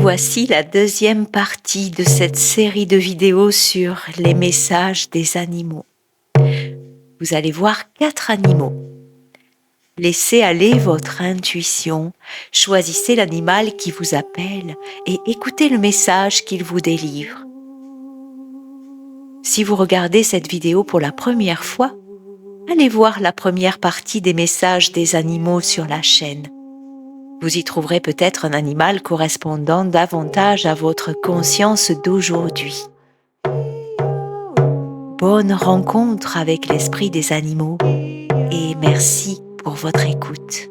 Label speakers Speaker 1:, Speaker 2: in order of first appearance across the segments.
Speaker 1: Voici la deuxième partie de cette série de vidéos sur les messages des animaux. Vous allez voir 4 animaux. Laissez aller votre intuition, choisissez l'animal qui vous appelle et écoutez le message qu'il vous délivre. Si vous regardez cette vidéo pour la première fois, allez voir la première partie des messages des animaux sur la chaîne. Vous y trouverez peut-être un animal correspondant davantage à votre conscience d'aujourd'hui. Bonne rencontre avec l'esprit des animaux et merci pour votre écoute.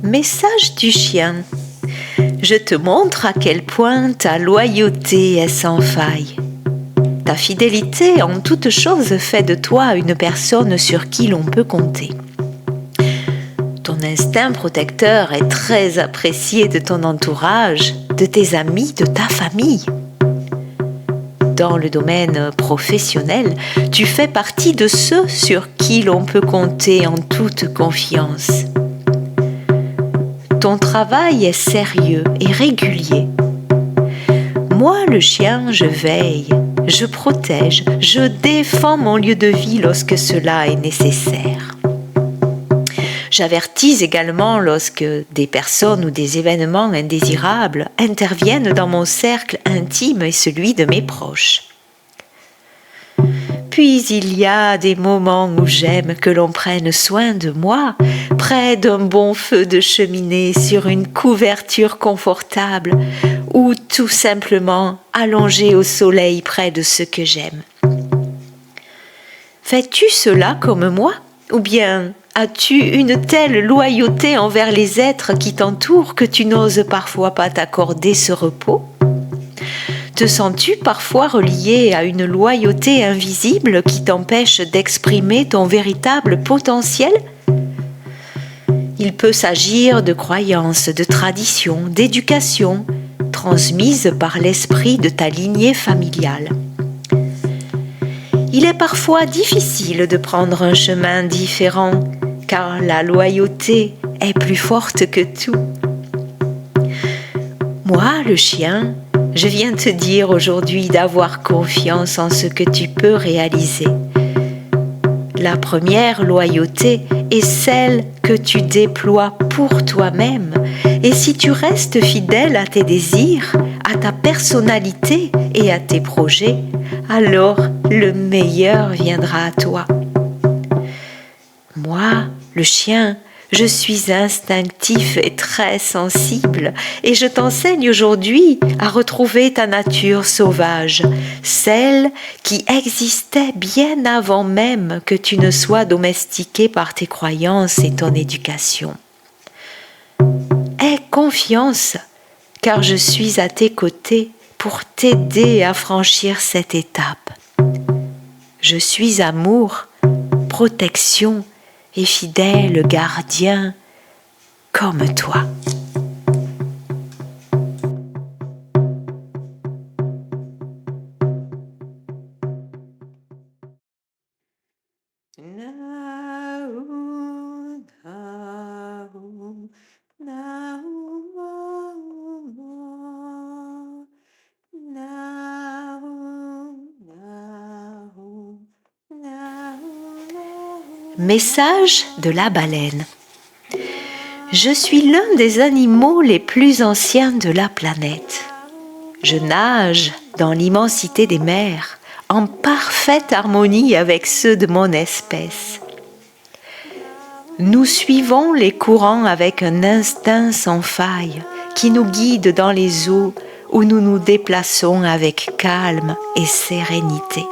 Speaker 1: Message du chien. Je te montre à quel point ta loyauté est sans faille. Ta fidélité en toute chose fait de toi une personne sur qui l'on peut compter. Ton instinct protecteur est très apprécié de ton entourage, de tes amis, de ta famille. Dans le domaine professionnel, tu fais partie de ceux sur qui l'on peut compter en toute confiance. Ton travail est sérieux et régulier. Moi, le chien, je veille, je protège, je défends mon lieu de vie lorsque cela est nécessaire. J'avertis également lorsque des personnes ou des événements indésirables interviennent dans mon cercle intime et celui de mes proches. Puis il y a des moments où j'aime que l'on prenne soin de moi, près d'un bon feu de cheminée sur une couverture confortable ou tout simplement allongé au soleil près de ce que j'aime. Fais-tu cela comme moi? Ou bien as-tu une telle loyauté envers les êtres qui t'entourent que tu n'oses parfois pas t'accorder ce repos? Te sens-tu parfois relié à une loyauté invisible qui t'empêche d'exprimer ton véritable potentiel? Il peut s'agir de croyances, de traditions, d'éducation, transmises par l'esprit de ta lignée familiale. Il est parfois difficile de prendre un chemin différent, car la loyauté est plus forte que tout. Moi, le chien, je viens te dire aujourd'hui d'avoir confiance en ce que tu peux réaliser. La première loyauté est celle que tu déploies pour toi-même. Et si tu restes fidèle à tes désirs, à ta personnalité et à tes projets, alors le meilleur viendra à toi. Moi, le chien, je suis instinctif et très sensible et je t'enseigne aujourd'hui à retrouver ta nature sauvage, celle qui existait bien avant même que tu ne sois domestiqué par tes croyances et ton éducation. Aie confiance, car je suis à tes côtés pour t'aider à franchir cette étape. Je suis amour, protection et fidèle gardien comme toi. Message de la baleine. Je suis l'un des animaux les plus anciens de la planète. Je nage dans l'immensité des mers, en parfaite harmonie avec ceux de mon espèce. Nous suivons les courants avec un instinct sans faille qui nous guide dans les eaux où nous nous déplaçons avec calme et sérénité.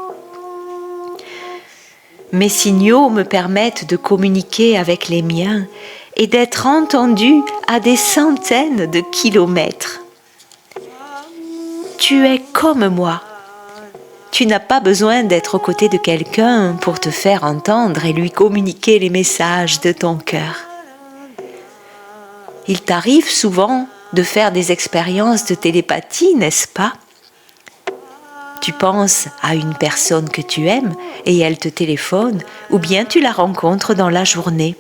Speaker 1: Mes signaux me permettent de communiquer avec les miens et d'être entendu à des centaines de kilomètres. Tu es comme moi. Tu n'as pas besoin d'être aux côtés de quelqu'un pour te faire entendre et lui communiquer les messages de ton cœur. Il t'arrive souvent de faire des expériences de télépathie, n'est-ce pas? Tu penses à une personne que tu aimes et elle te téléphone, ou bien tu la rencontres dans la journée.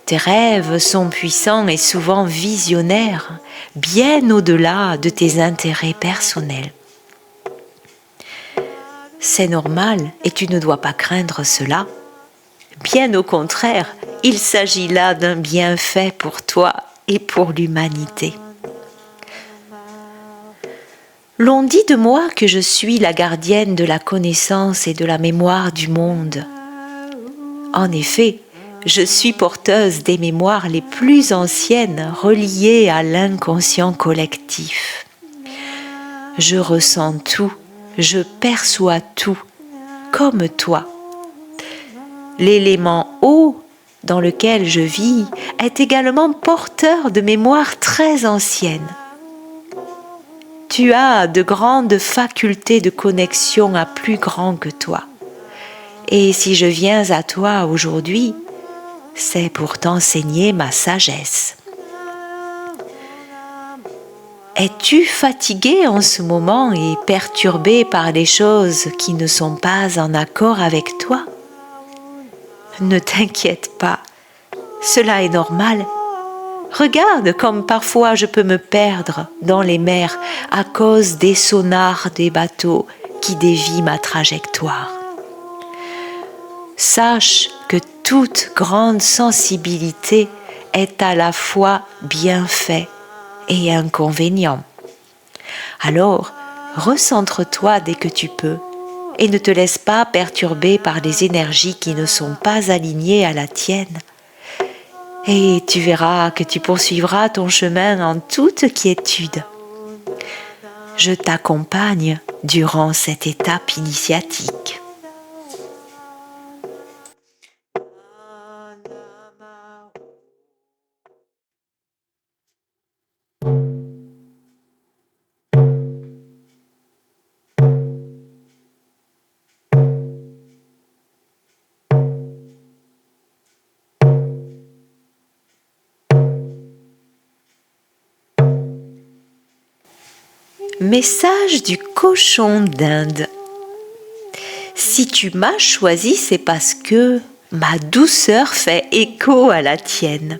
Speaker 1: Tes rêves sont puissants et souvent visionnaires, bien au-delà de tes intérêts personnels. C'est normal et tu ne dois pas craindre cela. Bien au contraire, il s'agit là d'un bienfait pour toi et pour l'humanité. L'on dit de moi que je suis la gardienne de la connaissance et de la mémoire du monde. En effet, je suis porteuse des mémoires les plus anciennes reliées à l'inconscient collectif. Je ressens tout, je perçois tout, comme toi. L'élément eau dans lequel je vis est également porteur de mémoires très anciennes. Tu as de grandes facultés de connexion à plus grand que toi. Et si je viens à toi aujourd'hui, c'est pour t'enseigner ma sagesse. Es-tu fatigué en ce moment et perturbé par des choses qui ne sont pas en accord avec toi? Ne t'inquiète pas, cela est normal. Regarde comme parfois je peux me perdre dans les mers à cause des sonars des bateaux qui dévient ma trajectoire. Sache que toute grande sensibilité est à la fois bienfait et inconvénient. Alors, recentre-toi dès que tu peux et ne te laisse pas perturber par des énergies qui ne sont pas alignées à la tienne. Et tu verras que tu poursuivras ton chemin en toute quiétude. Je t'accompagne durant cette étape initiatique. Message du cochon d'Inde. Si tu m'as choisi, c'est parce que ma douceur fait écho à la tienne.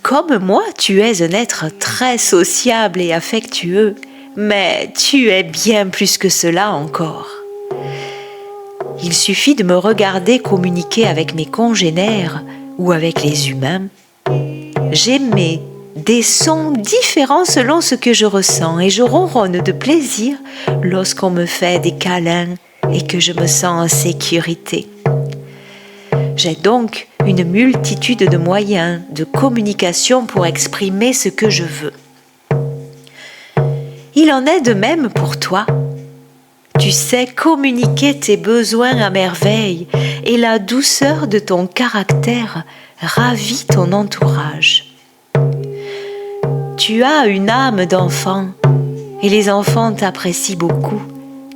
Speaker 1: Comme moi, tu es un être très sociable et affectueux, mais tu es bien plus que cela encore. Il suffit de me regarder communiquer avec mes congénères ou avec les humains. J'émets des sons différents selon ce que je ressens et je ronronne de plaisir lorsqu'on me fait des câlins et que je me sens en sécurité. J'ai donc une multitude de moyens de communication pour exprimer ce que je veux. Il en est de même pour toi. Tu sais communiquer tes besoins à merveille et la douceur de ton caractère ravit ton entourage. Tu as une âme d'enfant et les enfants t'apprécient beaucoup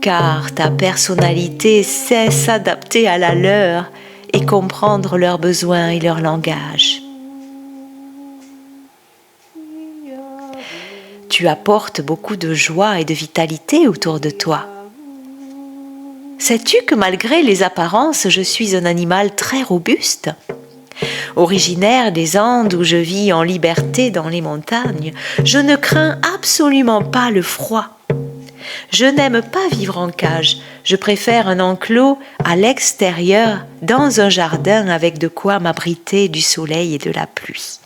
Speaker 1: car ta personnalité sait s'adapter à la leur et comprendre leurs besoins et leur langage. Tu apportes beaucoup de joie et de vitalité autour de toi. Sais-tu que malgré les apparences, je suis un animal très robuste ? Originaire des Andes où je vis en liberté dans les montagnes, je ne crains absolument pas le froid. Je n'aime pas vivre en cage, je préfère un enclos à l'extérieur, dans un jardin avec de quoi m'abriter du soleil et de la pluie.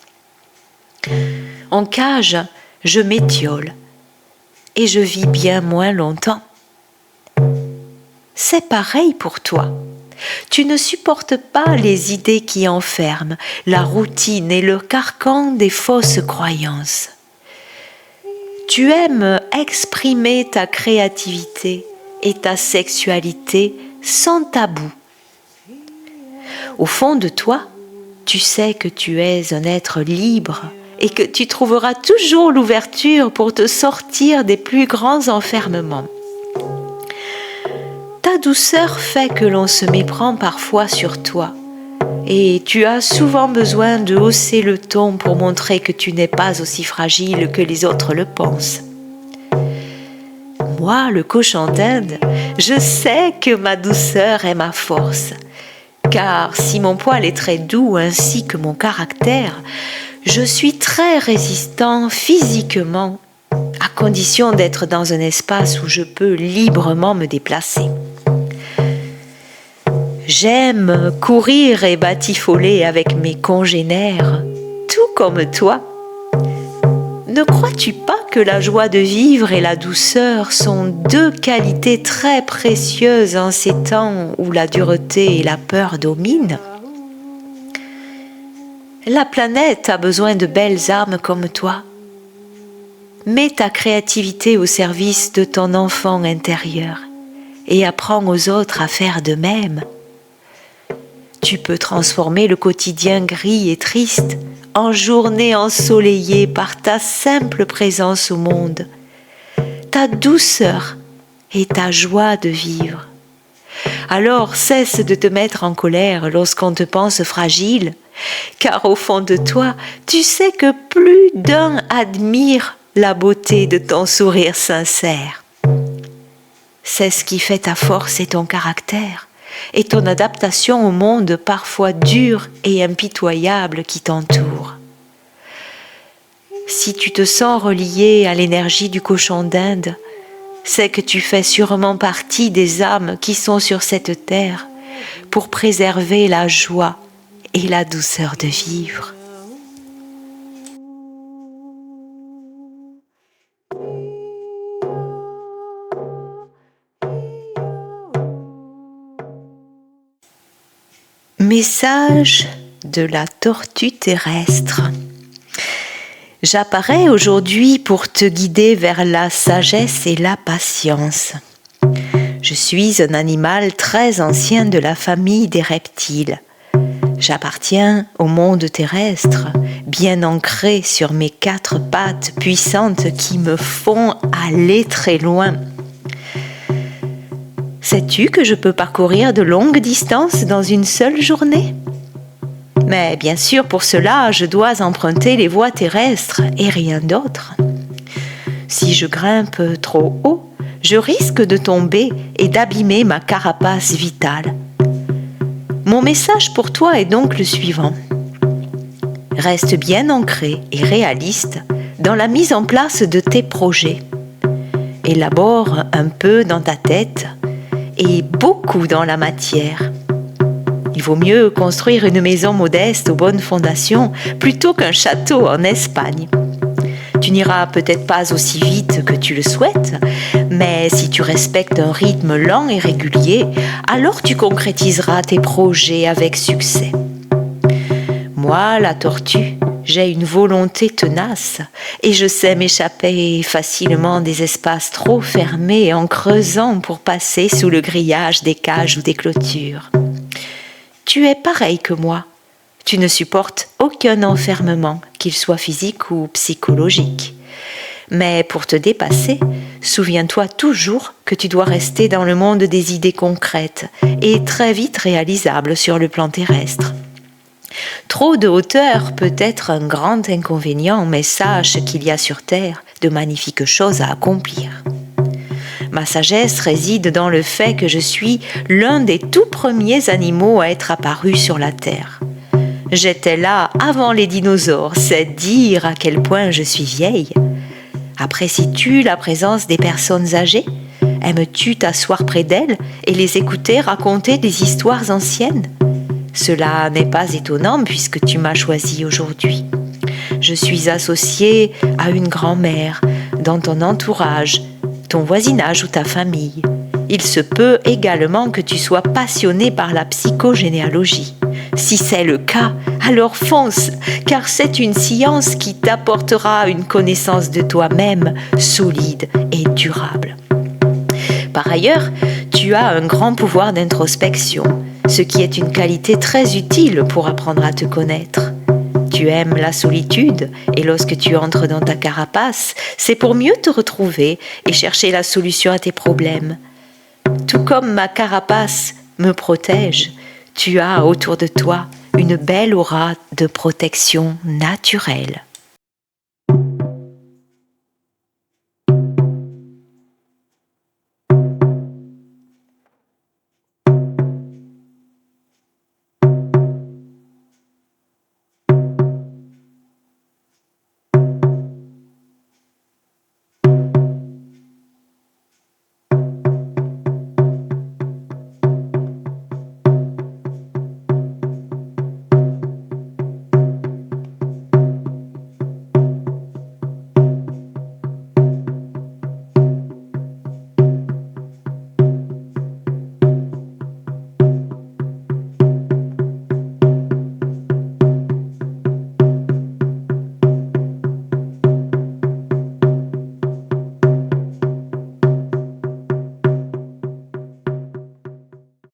Speaker 1: En cage, je m'étiole, et je vis bien moins longtemps. C'est pareil pour toi. Tu ne supportes pas les idées qui enferment, la routine et le carcan des fausses croyances. Tu aimes exprimer ta créativité et ta sexualité sans tabou. Au fond de toi, tu sais que tu es un être libre et que tu trouveras toujours l'ouverture pour te sortir des plus grands enfermements. Ta douceur fait que l'on se méprend parfois sur toi et tu as souvent besoin de hausser le ton pour montrer que tu n'es pas aussi fragile que les autres le pensent. Moi, le cochon d'Inde, je sais que ma douceur est ma force, car si mon poil est très doux ainsi que mon caractère, je suis très résistant physiquement, à condition d'être dans un espace où je peux librement me déplacer. J'aime courir et batifoler avec mes congénères, tout comme toi. Ne crois-tu pas que la joie de vivre et la douceur sont deux qualités très précieuses en ces temps où la dureté et la peur dominent ? La planète a besoin de belles âmes comme toi. Mets ta créativité au service de ton enfant intérieur et apprends aux autres à faire de même. Tu peux transformer le quotidien gris et triste en journée ensoleillée par ta simple présence au monde, ta douceur et ta joie de vivre. Alors cesse de te mettre en colère lorsqu'on te pense fragile, car au fond de toi, tu sais que plus d'un admire la beauté de ton sourire sincère. C'est ce qui fait ta force et ton caractère, et ton adaptation au monde parfois dur et impitoyable qui t'entoure. Si tu te sens relié à l'énergie du cochon d'Inde, c'est que tu fais sûrement partie des âmes qui sont sur cette terre pour préserver la joie et la douceur de vivre. Message de la tortue terrestre. J'apparais aujourd'hui pour te guider vers la sagesse et la patience. Je suis un animal très ancien de la famille des reptiles. J'appartiens au monde terrestre, bien ancré sur mes 4 pattes puissantes qui me font aller très loin. Sais-tu que je peux parcourir de longues distances dans une seule journée ? Mais bien sûr, pour cela, je dois emprunter les voies terrestres et rien d'autre. Si je grimpe trop haut, je risque de tomber et d'abîmer ma carapace vitale. Mon message pour toi est donc le suivant. Reste bien ancré et réaliste dans la mise en place de tes projets. Élabore un peu dans ta tête et beaucoup dans la matière. Il vaut mieux construire une maison modeste aux bonnes fondations plutôt qu'un château en Espagne. Tu n'iras peut-être pas aussi vite que tu le souhaites, mais si tu respectes un rythme lent et régulier, alors tu concrétiseras tes projets avec succès. Moi, la tortue, j'ai une volonté tenace et je sais m'échapper facilement des espaces trop fermés en creusant pour passer sous le grillage des cages ou des clôtures. Tu es pareil que moi. Tu ne supportes aucun enfermement, qu'il soit physique ou psychologique. Mais pour te dépasser, souviens-toi toujours que tu dois rester dans le monde des idées concrètes et très vite réalisables sur le plan terrestre. Trop de hauteur peut être un grand inconvénient, mais sache qu'il y a sur Terre de magnifiques choses à accomplir. Ma sagesse réside dans le fait que je suis l'un des tout premiers animaux à être apparus sur la Terre. J'étais là avant les dinosaures, c'est dire à quel point je suis vieille. Apprécies-tu la présence des personnes âgées ? Aimes-tu t'asseoir près d'elles et les écouter raconter des histoires anciennes ? Cela n'est pas étonnant puisque tu m'as choisi aujourd'hui. Je suis associée à une grand-mère, dans ton entourage, ton voisinage ou ta famille. Il se peut également que tu sois passionné par la psychogénéalogie. Si c'est le cas, alors fonce, car c'est une science qui t'apportera une connaissance de toi-même solide et durable. Par ailleurs, tu as un grand pouvoir d'introspection, ce qui est une qualité très utile pour apprendre à te connaître. Tu aimes la solitude et lorsque tu entres dans ta carapace, c'est pour mieux te retrouver et chercher la solution à tes problèmes. Tout comme ma carapace me protège, tu as autour de toi une belle aura de protection naturelle.